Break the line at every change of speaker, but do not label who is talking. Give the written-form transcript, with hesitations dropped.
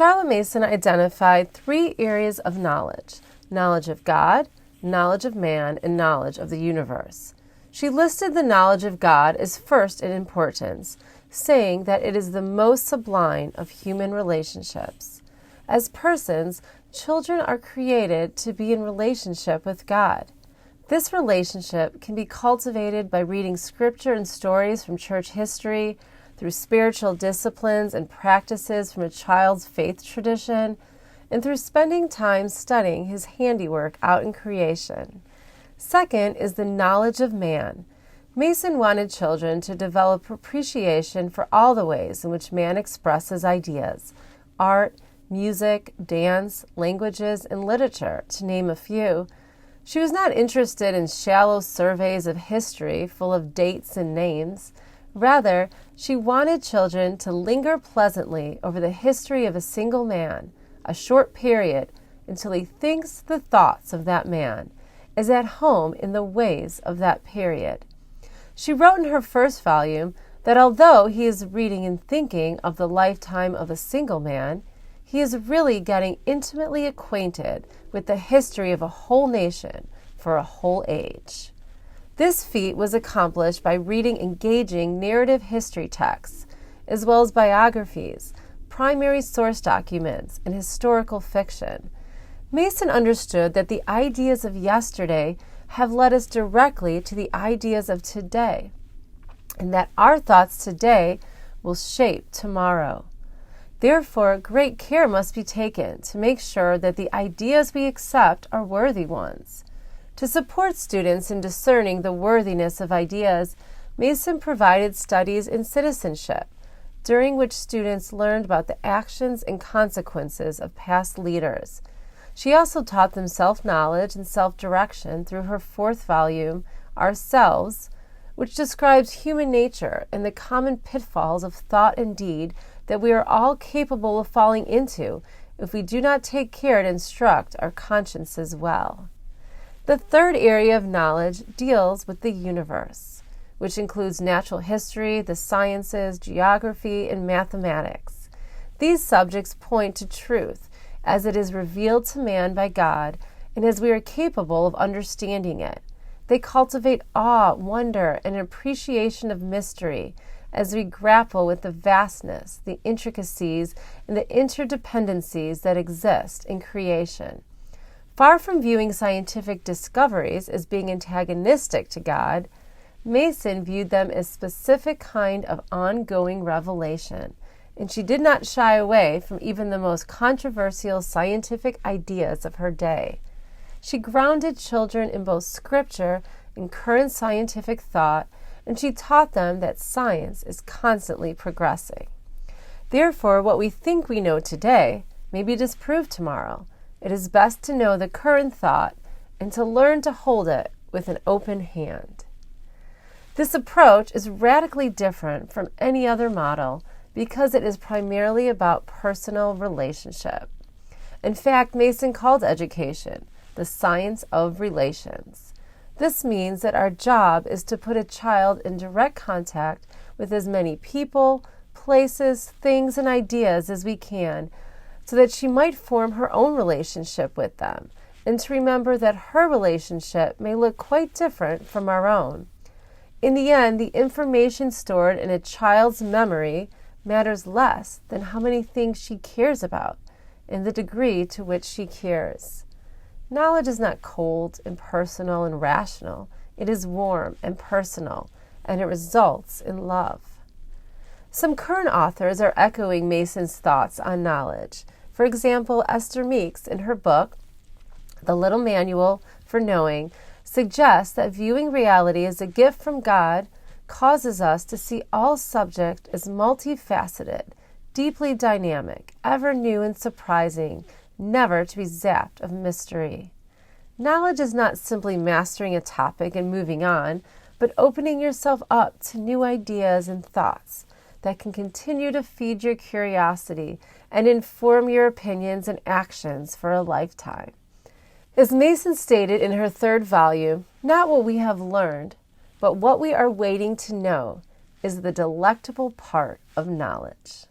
Charlotte Mason identified 3 areas of knowledge: knowledge of God, knowledge of man, and knowledge of the universe. She listed the knowledge of God as first in importance, saying that it is the most sublime of human relationships. As persons, children are created to be in relationship with God. This relationship can be cultivated by reading scripture and stories from church history, through spiritual disciplines and practices from a child's faith tradition, and through spending time studying his handiwork out in creation. Second is the knowledge of man. Mason wanted children to develop appreciation for all the ways in which man expresses ideas: art, music, dance, languages, and literature, to name a few. She was not interested in shallow surveys of history full of dates and names. Rather, she wanted children to linger pleasantly over the history of a single man, a short period, until he thinks the thoughts of that man, is at home in the ways of that period. She wrote in her first volume that although he is reading and thinking of the lifetime of a single man, he is really getting intimately acquainted with the history of a whole nation for a whole age. This feat was accomplished by reading engaging narrative history texts, as well as biographies, primary source documents, and historical fiction. Mason understood that the ideas of yesterday have led us directly to the ideas of today, and that our thoughts today will shape tomorrow. Therefore, great care must be taken to make sure that the ideas we accept are worthy ones. To support students in discerning the worthiness of ideas, Mason provided studies in citizenship, during which students learned about the actions and consequences of past leaders. She also taught them self-knowledge and self-direction through her 4th volume, Ourselves, which describes human nature and the common pitfalls of thought and deed that we are all capable of falling into if we do not take care to instruct our consciences well. The 3rd area of knowledge deals with the universe, which includes natural history, the sciences, geography, and mathematics. These subjects point to truth as it is revealed to man by God and as we are capable of understanding it. They cultivate awe, wonder, and appreciation of mystery as we grapple with the vastness, the intricacies, and the interdependencies that exist in creation. Far from viewing scientific discoveries as being antagonistic to God, Mason viewed them as a specific kind of ongoing revelation, and she did not shy away from even the most controversial scientific ideas of her day. She grounded children in both scripture and current scientific thought, and she taught them that science is constantly progressing. Therefore, what we think we know today may be disproved tomorrow. It is best to know the current thought and to learn to hold it with an open hand. This approach is radically different from any other model because it is primarily about personal relationship. In fact, Mason called education the science of relations. This means that our job is to put a child in direct contact with as many people, places, things, and ideas as we can, so that she might form her own relationship with them, and to remember that her relationship may look quite different from our own. In the end, the information stored in a child's memory matters less than how many things she cares about and the degree to which she cares. Knowledge is not cold, impersonal, and rational. It is warm and personal, and it results in love. Some current authors are echoing Mason's thoughts on knowledge. For example, Esther Meeks, in her book, The Little Manual for Knowing, suggests that viewing reality as a gift from God causes us to see all subject as multifaceted, deeply dynamic, ever new and surprising, never to be zapped of mystery. Knowledge is not simply mastering a topic and moving on, but opening yourself up to new ideas and thoughts that can continue to feed your curiosity and inform your opinions and actions for a lifetime. As Mason stated in her 3rd volume, not what we have learned, but what we are waiting to know is the delectable part of knowledge.